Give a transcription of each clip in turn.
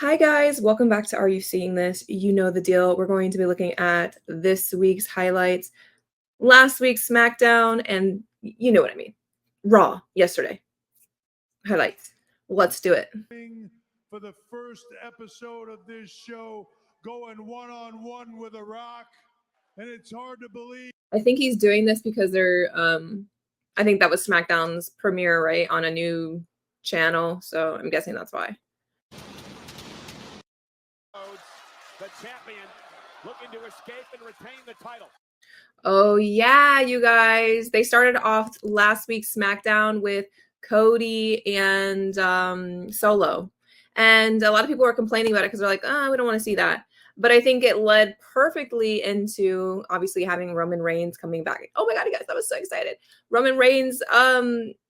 Hi, guys. Welcome back to Are You Seeing This? You know the deal. We're going to be looking at this week's highlights, last week's SmackDown, and you know what I mean. Raw yesterday. Highlights. Let's do it. For the first episode of this show, going one-on-one with The Rock, and it's hard to believe. I think he's doing this because they're, I think that was SmackDown's premiere, right, on a new channel. So I'm guessing that's why. The champion looking to escape and retain the title. Oh, yeah, you guys. They started off last week's SmackDown with Cody and Solo. And a lot of people were complaining about it because they're like, oh, we don't want to see that. But I think it led perfectly into obviously having Roman Reigns coming back. Oh my God, you guys, I was so excited. Roman Reigns,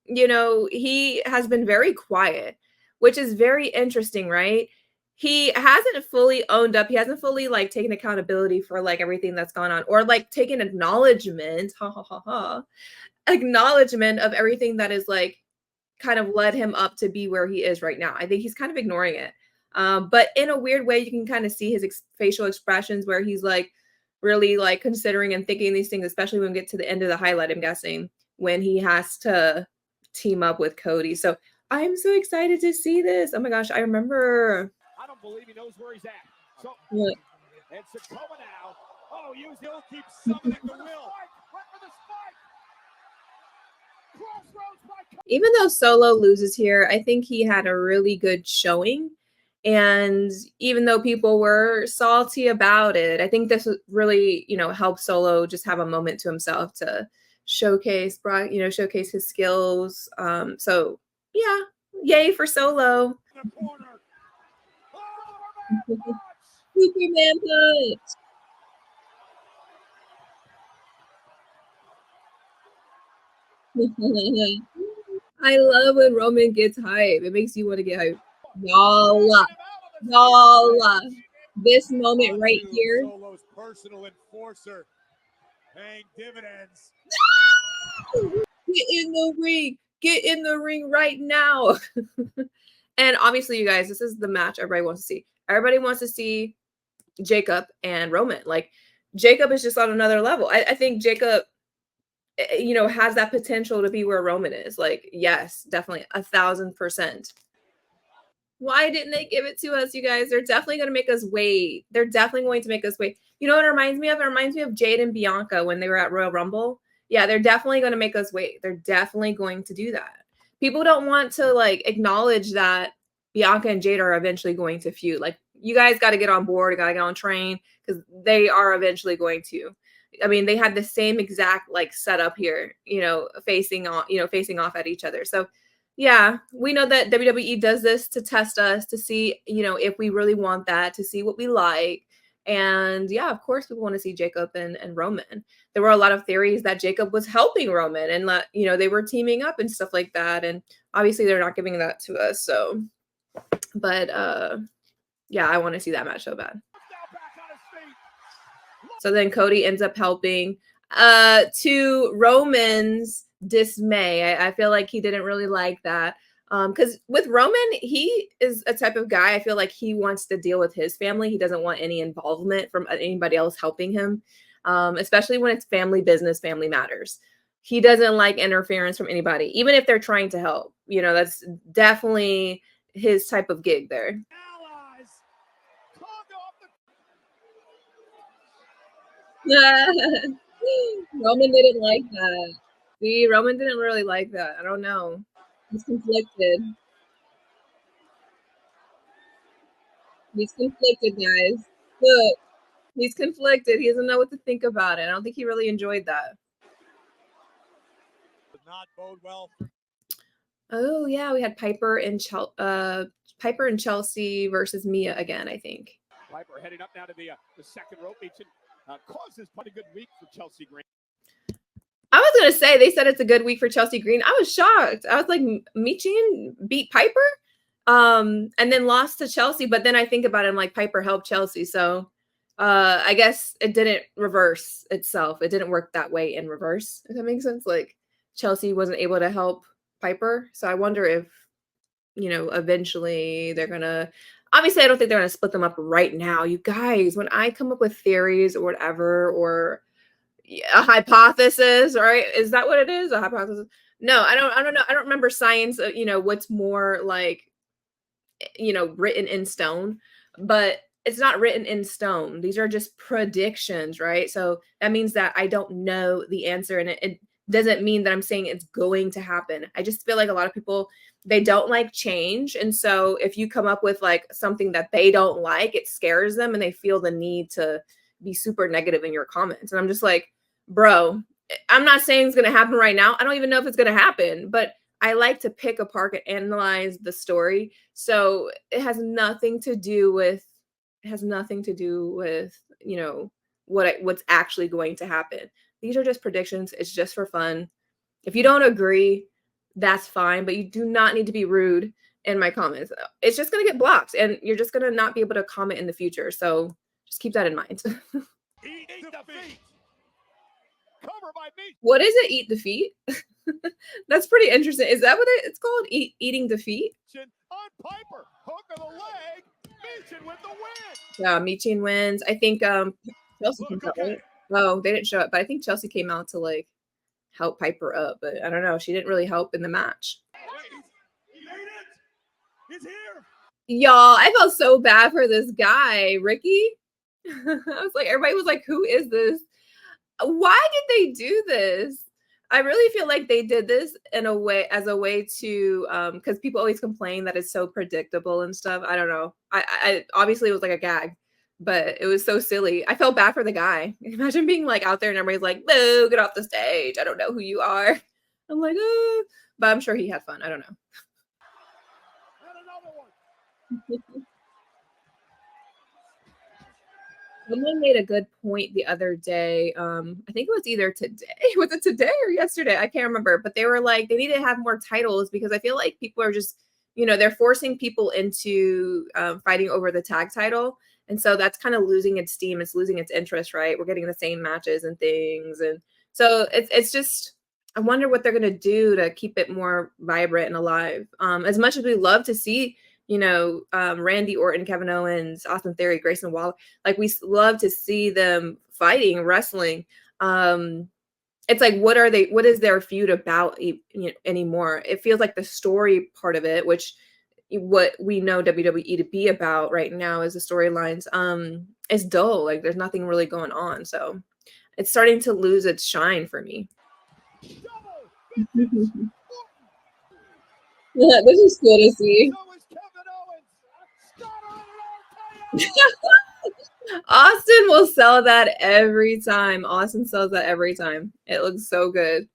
he has been very quiet, which is very interesting, right? He hasn't fully owned up. He hasn't fully like taken accountability for like everything that's gone on or like taken acknowledgement, acknowledgement of everything that is like kind of led him up to be where he is right now. I think he's kind of ignoring it. But in a weird way, you can kind of see his facial expressions where he's like really like considering and thinking these things, especially when we get to the end of the highlight, I'm guessing, when he has to team up with Cody. So I'm so excited to see this. Oh my gosh, I remember. I don't believe he knows where he's at. So, What? and Sakoma now. Oh, he'll keep summoning the will. Even though Solo loses here, I think he had a really good showing. And even though people were salty about it, I think this really, helped Solo just have a moment to himself to showcase, showcase his skills. So yeah, yay for Solo. Superman punch. I love when Roman gets hype. It makes you want to get hype. Y'all, this moment right here. Solo's personal enforcer paying dividends. Get in the ring. Get in the ring right now. And obviously, you guys, this is the match everybody wants to see. Everybody wants to see Jacob and Roman. Like, Jacob is just on another level. I think Jacob, has that potential to be where Roman is. Like, yes, definitely 1,000%. Why didn't they give it to us, you guys? They're definitely going to make us wait. They're definitely going to make us wait. You know what it reminds me of? It reminds me of Jade and Bianca when they were at Royal Rumble. Yeah, they're definitely going to make us wait. They're definitely going to do that. People don't want to like acknowledge that Bianca and Jade are eventually going to feud. Like, you guys got to get on board, got to get on train because they are eventually going to. I mean, they had the same exact like setup here, facing off at each other. So yeah, we know that WWE does this to test us, to see, if we really want that, to see what we like. And yeah, of course, we want to see Jacob and Roman. There were a lot of theories that Jacob was helping Roman and they were teaming up and stuff like that. And obviously they're not giving that to us. So, but yeah, I want to see that match so bad. So then Cody ends up helping to Roman's dismay. I feel like he didn't really like that. Because with Roman, he is a type of guy, I feel like he wants to deal with his family. He doesn't want any involvement from anybody else helping him, especially when it's family business, family matters. He doesn't like interference from anybody, even if they're trying to help. That's definitely his type of gig there. Roman didn't like that. See, Roman didn't really like that. I don't know. He's conflicted. He's conflicted, guys. Look, he's conflicted. He doesn't know what to think about it. I don't think he really enjoyed that. Did not bode well. Oh yeah, we had Piper and Chelsea versus Mia again, I think. Piper heading up now to the second rope. Causes quite a good week for Chelsea Green. I was going to say, they said it's a good week for Chelsea Green. I was shocked. I was like, Michin beat Piper and then lost to Chelsea. But then I think about it, I'm like, Piper helped Chelsea. So I guess it didn't reverse itself. It didn't work that way in reverse, if that makes sense. Like, Chelsea wasn't able to help Piper. So I wonder if, eventually they're going to Obviously, I don't think they're gonna split them up right now. You guys, when I come up with theories or whatever, or a hypothesis, right? Is that what it is? A hypothesis? No, I don't know. I don't remember science, what's more like, written in stone, but it's not written in stone. These are just predictions, right? So that means that I don't know the answer, and it doesn't mean that I'm saying it's going to happen. I just feel like a lot of people, they don't like change. And so if you come up with like something that they don't like, it scares them and they feel the need to be super negative in your comments. And I'm just like, bro, I'm not saying it's going to happen right now. I don't even know if it's going to happen, but I like to pick apart and analyze the story. So it has nothing to do with what's actually going to happen. These are just predictions. It's just for fun. If you don't agree, that's fine, but you do not need to be rude in my comments. It's just going to get blocked and you're just going to not be able to comment in the future. So just keep that in mind. Eat defeat. Cover my meat. What is it? Eat defeat? That's pretty interesting. Is that what it's called? Eating defeat? On Piper, hook of the leg, Meechin with the win. Yeah, Meechin wins. I think Chelsea comes out, right? Oh, they didn't show up, but I think Chelsea came out to like help Piper up, but I don't know. She didn't really help in the match. He made it. He's here. Y'all, I felt so bad for this guy, Ricky. I was like, everybody was like, who is this? Why did they do this? I really feel like they did this in a way, as a way to, because people always complain that it's so predictable and stuff. I don't know. I obviously it was like a gag, but it was so silly. I felt bad for the guy. Imagine being like out there and everybody's like, "Boo, get off the stage. I don't know who you are." I'm like, oh, but I'm sure he had fun. I don't know. And another one. Someone made a good point the other day. I think it was either today. Was it today or yesterday? I can't remember. But they were like, they need to have more titles because I feel like people are just, they're forcing people into fighting over the tag title. And so that's kind of losing its steam. It's losing its interest, right? We're getting the same matches and things. And so it's just, I wonder what they're going to do to keep it more vibrant and alive. As much as we love to see, Randy Orton, Kevin Owens, Austin Theory, Grayson Waller, like we love to see them fighting, wrestling. It's like, what is their feud about anymore? It feels like the story part of it, which what we know WWE to be about right now is the storylines, is dull. Like there's nothing really going on. So it's starting to lose its shine for me. Yeah, this is cool to see. Austin will sell that every time. Austin sells that every time. It looks so good.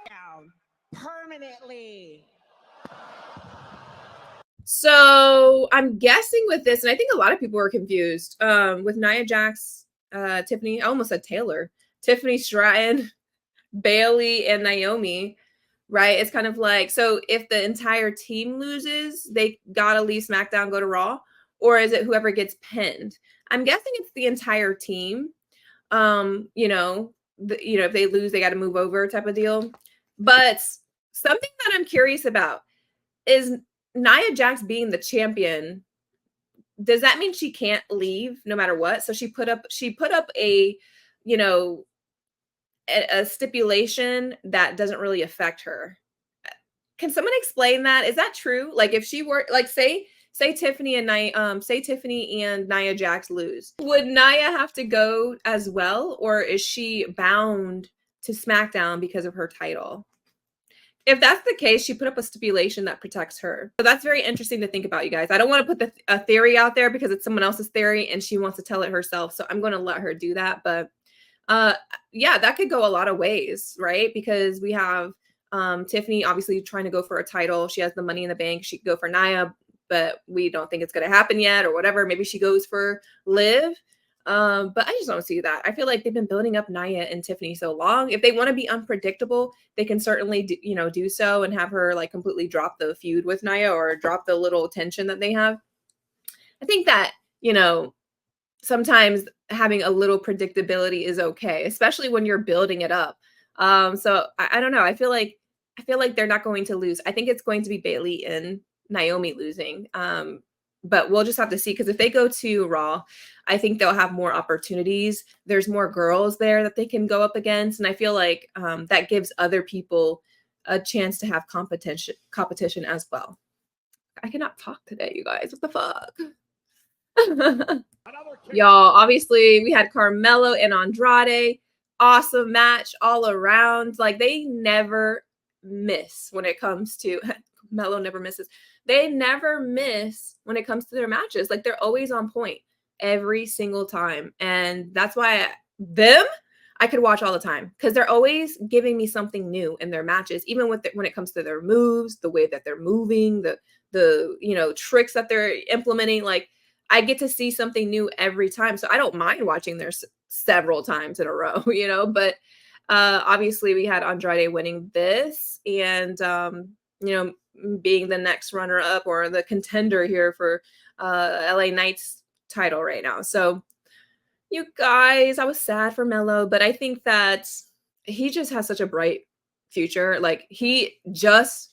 Down permanently. So I'm guessing with this, and I think a lot of people were confused with Nia Jax, Tiffany. I almost said Taylor. Tiffany Stratton, Bailey, and Naomi. Right? It's kind of like, so if the entire team loses, they gotta leave SmackDown, go to Raw, or is it whoever gets pinned? I'm guessing it's the entire team. If they lose, they got to move over type of deal. But something that I'm curious about is Nia Jax being the champion. Does that mean she can't leave no matter what? So she put up a stipulation that doesn't really affect her. Can someone explain that? Is that true? Like if she were like, say Tiffany and Nia Jax lose, would Nia have to go as well, or is she bound to SmackDown because of her title? If that's the case, she put up a stipulation that protects her. So that's very interesting to think about, you guys. I don't want to put a theory out there because it's someone else's theory and she wants to tell it herself. So I'm going to let her do that. But yeah, that could go a lot of ways, right? Because we have Tiffany obviously trying to go for a title. She has the Money in the Bank. She could go for Nia, but we don't think it's going to happen yet or whatever. Maybe she goes for Liv. But I just don't see that. I feel like they've been building up Nia and Tiffany so long. If they want to be unpredictable, they can certainly do so and have her like completely drop the feud with Nia or drop the little tension that they have. I think that, sometimes having a little predictability is okay, especially when you're building it up. So I don't know. I feel like I feel like they're not going to lose. I think it's going to be Bailey and Naomi losing. But we'll just have to see, because if they go to Raw, I think they'll have more opportunities. There's more girls there that they can go up against, and I feel like that gives other people a chance to have competition as well. I cannot talk today, you guys. What the fuck? Y'all, obviously we had Carmelo and Andrade. Awesome match all around. Like, they never miss when it comes to Melo never misses. They never miss when it comes to their matches. Like, they're always on point every single time. And that's why I could watch all the time, because they're always giving me something new in their matches, even when it comes to their moves, the way that they're moving, the tricks that they're implementing. Like, I get to see something new every time. So I don't mind watching theirs several times in a row, but obviously we had Andrade winning this, and being the next runner up or the contender here for LA Knight's title right now. So you guys, I was sad for Melo, but I think that he just has such a bright future. Like, he just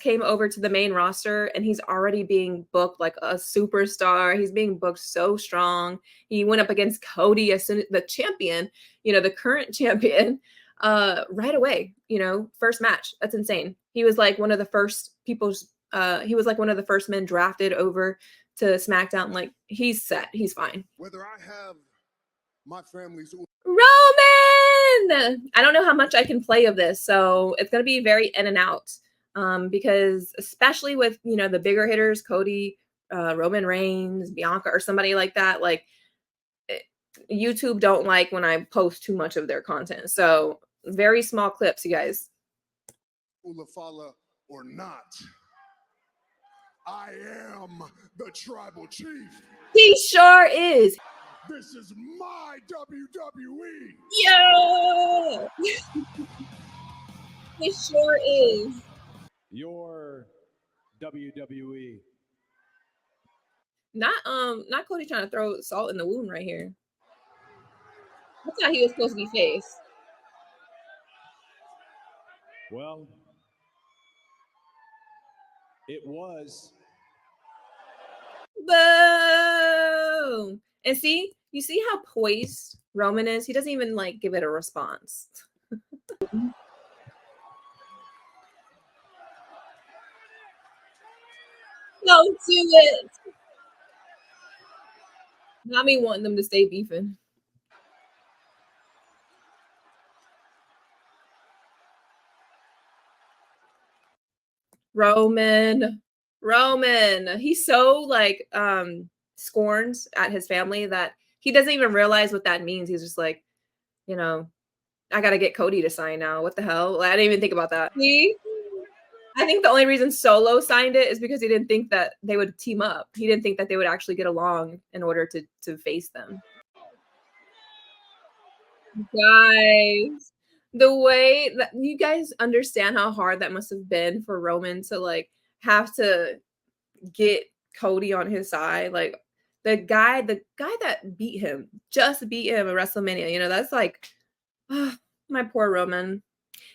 came over to the main roster, and he's already being booked like a superstar. He's being booked so strong. He went up against Cody, the champion, the current champion, right away, first match. That's insane. He was like one of the first men drafted over to SmackDown. Like, he's set. He's fine. Whether I have my family's Roman! I don't know how much I can play of this, so it's going to be very in and out. Because especially with, the bigger hitters, Cody, Roman Reigns, Bianca, or somebody like that, like, YouTube don't like when I post too much of their content. So very small clips, you guys. Ulafala or not, I am the tribal chief. He sure is. This is my WWE. Yo! He sure is. Your WWE. Not Cody trying to throw salt in the wound right here. That's how he was supposed to be face. Well, it was. Boom! And you see how poised Roman is? He doesn't even like give it a response. Don't do it. Not me wanting them to stay beefing. Roman. He's so like scorned at his family that he doesn't even realize what that means. He's just like, I gotta get Cody to sign now. What the hell? I didn't even think about that. See? I think the only reason Solo signed it is because he didn't think that they would team up. He didn't think that they would actually get along in order to face them. Guys, the way that you guys understand how hard that must have been for Roman to like have to get Cody on his side. Like, the guy that beat him at WrestleMania, that's like, my poor Roman.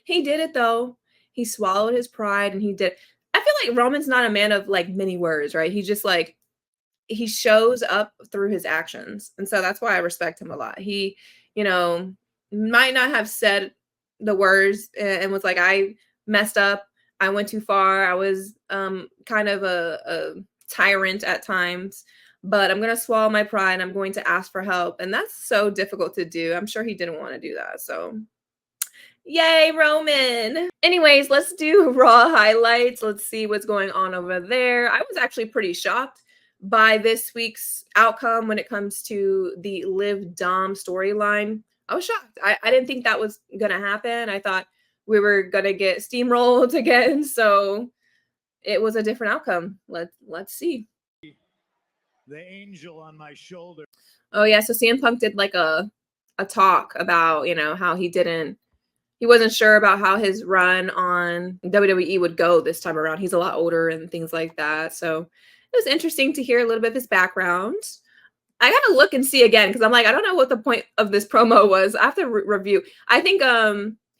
He did it though. He swallowed his pride and he did. I feel like Roman's not a man of like many words, right? He just like, he shows up through his actions. And so that's why I respect him a lot. He, might not have said the words and was like, I messed up. I went too far. I was kind of a tyrant at times, but I'm going to swallow my pride. And I'm going to ask for help. And that's so difficult to do. I'm sure he didn't want to do that. So yay, Roman. Anyways, let's do Raw highlights. Let's see what's going on over there. I was actually pretty shocked by this week's outcome when it comes to the Liv Dom storyline. I was shocked. I didn't think that was going to happen. I thought we were going to get steamrolled again. So it was a different outcome. Let's see. The angel on my shoulder. Oh, yeah. So CM Punk did like a talk about, how he wasn't sure about how his run on WWE would go this time around. He's a lot older and things like that. So it was interesting to hear a little bit of his background. I got to look and see again because I'm like, I don't know what the point of this promo was. I have to review. I think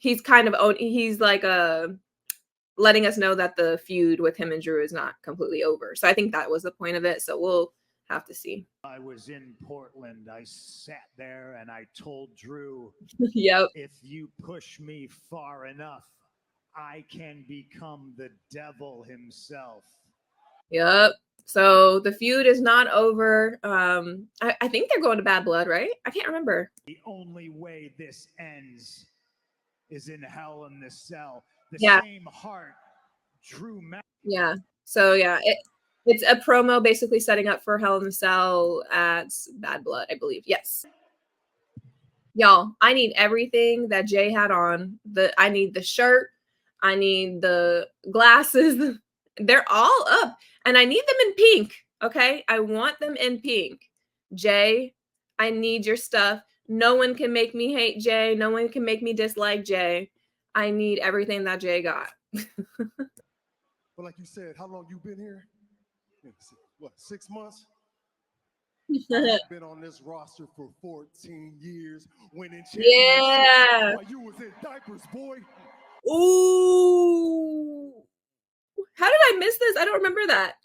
he's kind of he's like letting us know that the feud with him and Drew is not completely over. So I think that was the point of it. So we'll have to see. I was in Portland. I sat there and I told Drew, Yep. if you push me far enough, I can become the devil himself. Yep. So the feud is not over. I think they're going to Bad Blood, right? I can't remember. The only way this ends is in Hell in the Cell. The same heart Drew. Yeah. So yeah, it's a promo basically setting up for Hell in the Cell at Bad Blood, I believe. Yes. Y'all, I need everything that Jay had on. I need the shirt. I need the glasses. They're all up. And I need them in pink. Okay. I want them in pink. Jay, I need your stuff. No one can make me hate Jay. No one can make me dislike Jay. I need everything that Jay got. But like you said, how long you been here? What, 6 months? I've been on this roster for 14 years, winning championships while you was in diapers, boy. Ooh. How did I miss this? I don't remember that.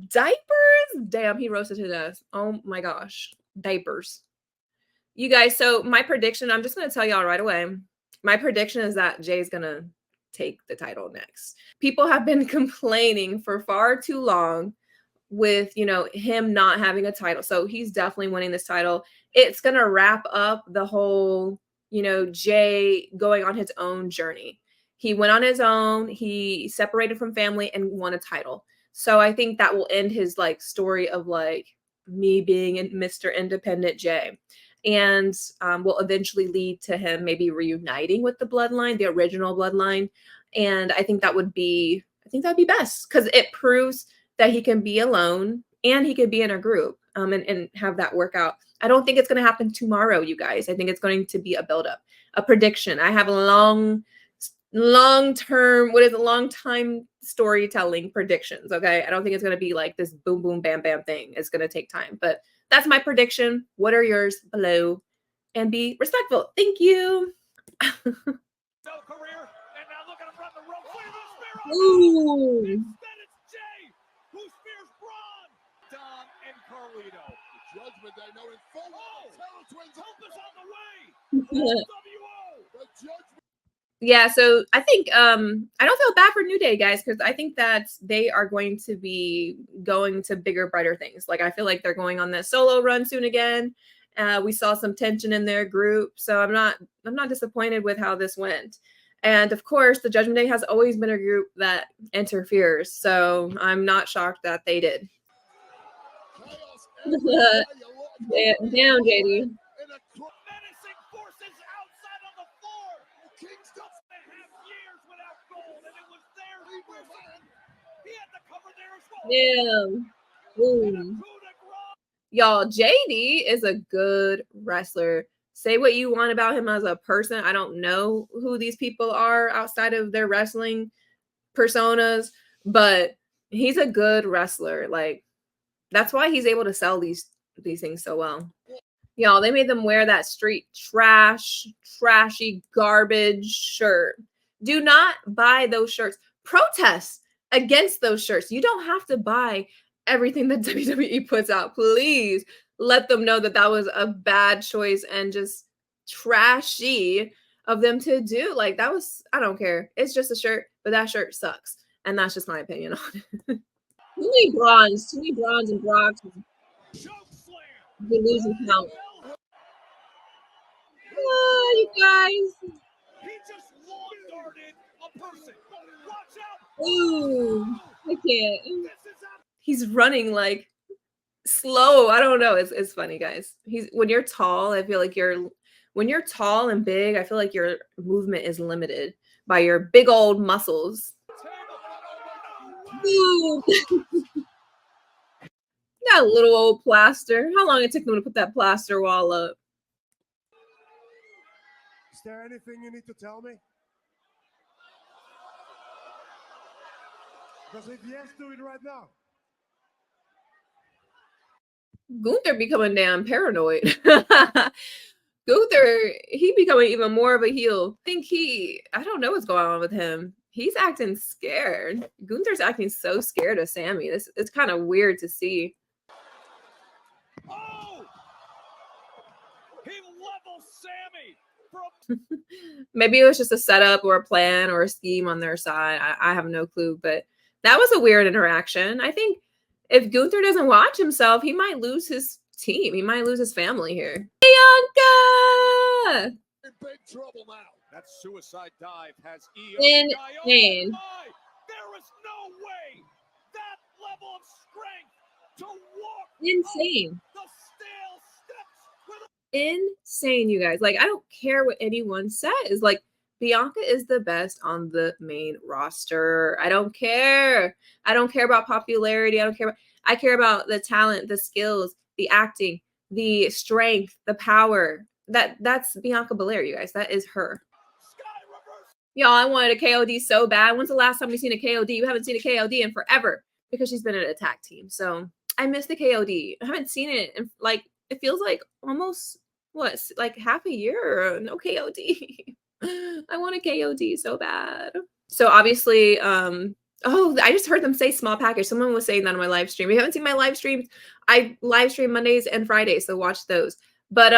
Diapers? Damn, he roasted his ass. Oh my gosh. Diapers. You guys, so my prediction, I'm just going to tell y'all right away. My prediction is that Jay's going to take the title next. People have been complaining for far too long with, him not having a title. So he's definitely winning this title. It's going to wrap up the whole, Jay going on his own journey. He went on his own. He separated from family and won a title. So I think that will end his story of me being Mr. Independent Jay. And will eventually lead to him maybe reuniting with the bloodline, the original bloodline. And I think that would be best because it proves that he can be alone and he can be in a group and have that work out. I don't think it's going to happen tomorrow, you guys. I think it's going to be a buildup, a prediction. I have a long time storytelling predictions. Okay. I don't think it's going to be like this boom, boom, bam, bam thing. It's going to take time, but that's my prediction. What are yours below? And be respectful. Thank you. Ooh. Instead, it's Jay who spears Braun. Dom and Carlito. The judgment I know in full. Terror Twins hope is on the way. WO. The judgment. Yeah, so I think I don't feel bad for New Day, guys, because I think that they are going to be going to bigger, brighter things. I feel like they're going on that solo run soon again. We saw some tension in their group, so I'm not disappointed with how this went. And of course, the Judgment Day has always been a group that interferes, so I'm not shocked that they did. Down, JD. Damn. Ooh. Y'all, JD is a good wrestler. Say what you want about him as a person. I don't know who these people are outside of their wrestling personas, but he's a good wrestler. That's why he's able to sell these things so well. Y'all, they made them wear that street trashy garbage shirt. Do not buy those shirts. Protest against those shirts. You don't have to buy everything that WWE puts out. Please let them know that was a bad choice and just trashy of them to do. That was, I don't care. It's just a shirt, but that shirt sucks. And that's just my opinion on it. Too many bronze and Brocks. Losing count. Oh, you guys. He just lawn-darted a person. Watch out. Ooh, I can't. He's running slow. I don't know. It's funny, guys. When you're tall, I feel like when you're tall and big, I feel like your movement is limited by your big old muscles. Ooh. That little old plaster. How long it took them to put that plaster wall up? Is there anything you need to tell me? Because if yes, do it right now. Gunther becoming damn paranoid. Gunther, he becoming even more of a heel. I don't know what's going on with him. He's acting scared. Gunther's acting so scared of Sammy. It's kind of weird to see. Oh! He levels Sammy from Maybe it was just a setup or a plan or a scheme on their side. I have no clue, but that was a weird interaction. I think if Gunther doesn't watch himself, he might lose his team. He might lose his family here. Bianca! in big trouble now. That suicide dive has EO. Insane. There is no way that level of strength to walk Insane. the stale steps with Insane, you guys. Like, I don't care what anyone says. Like, Bianca is the best on the main roster. I don't care. I don't care about popularity. I care about the talent, the skills, the acting, the strength, the power. That's Bianca Belair, you guys. That is her. Y'all, I wanted a KOD so bad. When's the last time we've seen a KOD? We haven't seen a KOD in forever because she's been in a tag team. So I miss the KOD. I haven't seen it in, like, it feels like almost like half a year. No KOD. I want a KOD so bad. So obviously, oh, I just heard them say small package. Someone was saying that on my live stream. If you haven't seen my live streams, I live stream Mondays and Fridays, so watch those. But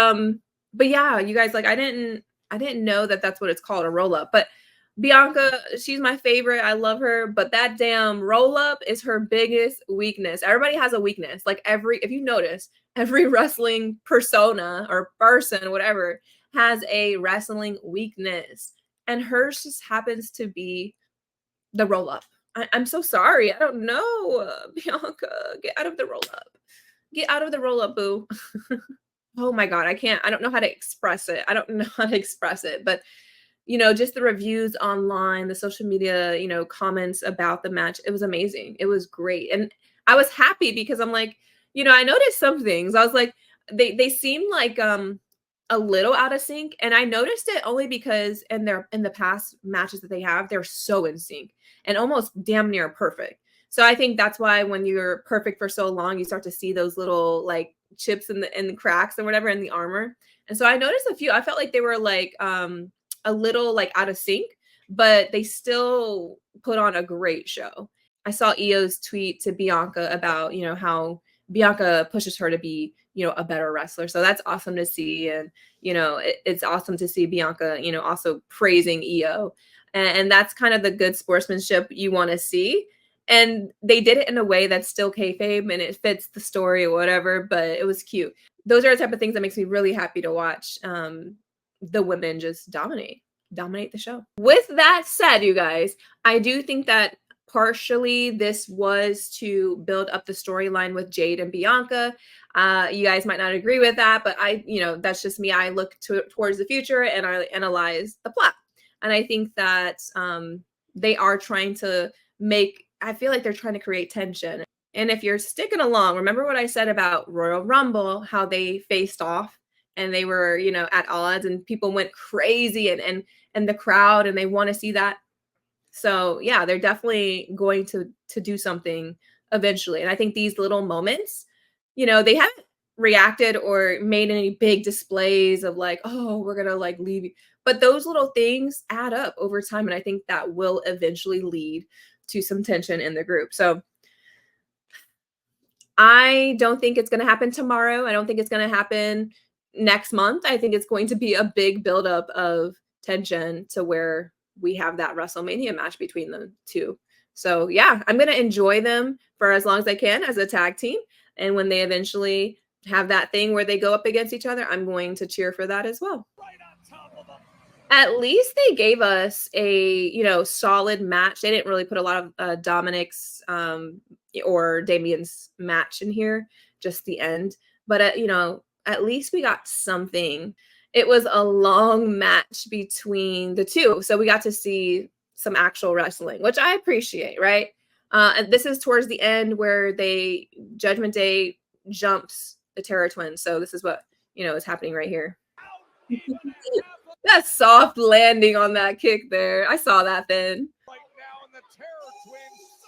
yeah, you guys, like, I didn't know that that's what it's called, a roll up. But Bianca, she's my favorite. I love her, but that damn roll up is her biggest weakness. Everybody has a weakness. Like, if you notice, every wrestling persona or person, whatever, has a wrestling weakness, and hers just happens to be the roll up. I'm so sorry. I don't know, Bianca. Get out of the roll up. Get out of the roll up, boo. Oh my God, I don't know how to express it. But just the reviews online, the social media, comments about the match. It was amazing. It was great. And I was happy because I'm like, I noticed some things. I was like, they seem like a little out of sync. And I noticed it only because in the past matches that they have, they're so in sync and almost damn near perfect. So I think that's why when you're perfect for so long, you start to see those little like chips in the cracks and whatever in the armor. And so I noticed a few. I felt like they were like a little like out of sync, but they still put on a great show. I saw Io's tweet to Bianca about, how Bianca pushes her to be, a better wrestler. So that's awesome to see. And, it's awesome to see Bianca, also praising Io. And that's kind of the good sportsmanship you want to see. And they did it in a way that's still kayfabe and it fits the story or whatever, but it was cute. Those are the type of things that makes me really happy to watch the women just dominate the show. With that said, you guys, I do think that partially this was to build up the storyline with Jade and Bianca. You guys might not agree with that, but that's just me. I look towards the future and I analyze the plot. And I think that they are trying to I feel like they're trying to create tension. And if you're sticking along, remember what I said about Royal Rumble, how they faced off and they were, at odds and people went crazy and the crowd, and they want to see that. So yeah, they're definitely going to do something eventually. And I think these little moments, they haven't reacted or made any big displays of like, oh, we're going to like leave you. But those little things add up over time. And I think that will eventually lead to some tension in the group. So I don't think it's going to happen tomorrow. I don't think it's going to happen next month. I think it's going to be a big buildup of tension to where we have that WrestleMania match between the two. So yeah, I'm going to enjoy them for as long as I can as a tag team. And when they eventually have that thing where they go up against each other, I'm going to cheer for that as well. At least they gave us a, solid match. They didn't really put a lot of Dominic's or Damien's match in here, just the end. But, at least we got something. It was a long match between the two. So we got to see some actual wrestling, which I appreciate, right? And this is towards the end where Judgment Day jumps the Terror Twins. So this is what, is happening right here. That soft landing on that kick there. I saw that then. Right now, and the Terror Twins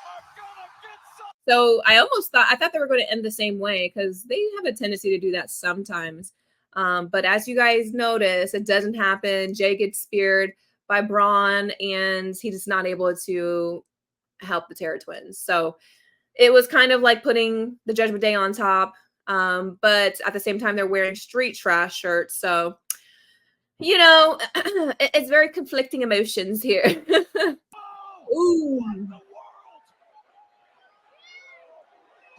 are gonna get some. So I thought they were going to end the same way because they have a tendency to do that sometimes. But as you guys notice, it doesn't happen. Jay gets speared by Braun, and he is not able to help the Terror Twins. So it was kind of like putting the Judgment Day on top. But at the same time, they're wearing street trash shirts. So, you know, it's very conflicting emotions here. Ooh.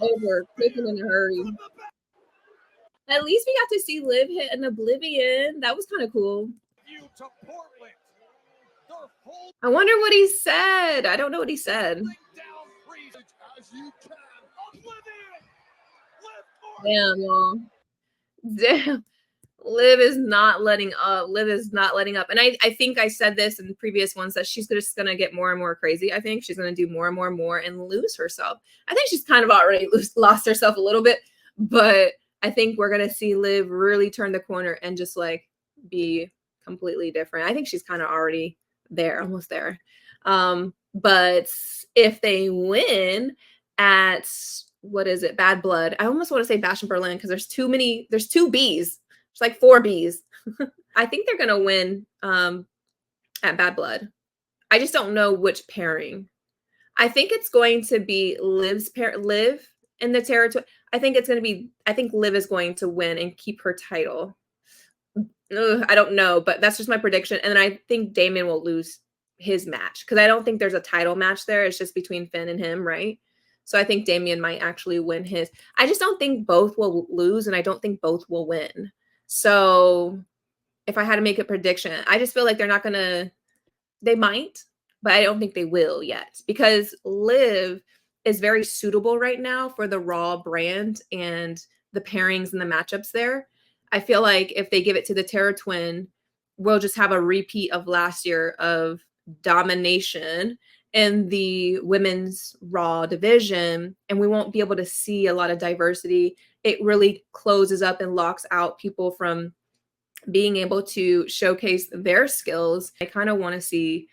Over, clicking in a hurry. At least we got to see Liv hit an Oblivion. That was kind of cool. I wonder what he said. I don't know what he said. Damn, y'all. Damn. Liv is not letting up. Liv is not letting up. And I think I said this in previous ones that she's just going to get more and more crazy. I think she's going to do more and more and more and lose herself. I think she's kind of already lost herself a little bit, but I think we're going to see Liv really turn the corner and just like be completely different. I think she's kind of already there, almost there. But if they win at, what is it, Bad Blood, I almost want to say Bash in Berlin because there's two Bs. It's like 4 Bs. I think they're going to win at Bad Blood. I just don't know which pairing. I think it's going to be Liv in the territory. I think Liv is going to win and keep her title. I don't know, but that's just my prediction. And then I think Damian will lose his match because I don't think there's a title match there. It's just between Finn and him, right? So I think Damian might actually win his. I just don't think both will lose, and I don't think both will win. So if I had to make a prediction, I just feel like they're not going to, they might, but I don't think they will yet because Liv is very suitable right now for the Raw brand and the pairings and the matchups there. I feel like if they give it to the Terror Twin, we'll just have a repeat of last year of domination in the women's Raw division, and we won't be able to see a lot of diversity. It really closes up and locks out people from being able to showcase their skills. I kind of want to see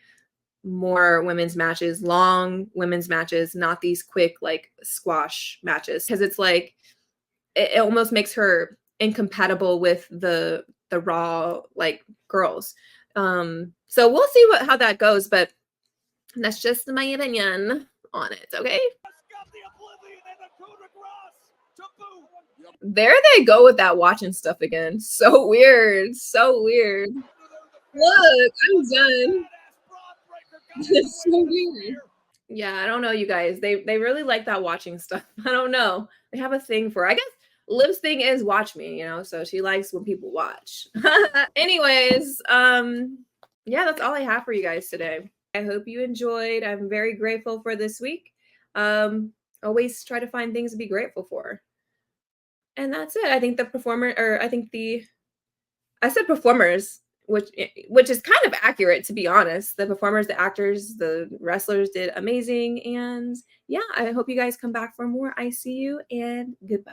more women's matches, long women's matches, not these quick like squash matches, because it's like it almost makes her incompatible with the Raw like girls. So we'll see how that goes, but that's just my opinion on it, okay? There they go with that watching stuff again. So weird. So weird. Look, I'm done. It's so weird. Yeah, I don't know, you guys. They really like that watching stuff. I don't know. They have a thing for, I guess Liv's thing is watch me, you know, so she likes when people watch. Anyways, yeah, that's all I have for you guys today. I hope you enjoyed. I'm very grateful for this week. Always try to find things to be grateful for. And that's it. I think I said performers, which is kind of accurate, to be honest. The performers, the actors, the wrestlers did amazing. And yeah, I hope you guys come back for more. I see you and goodbye.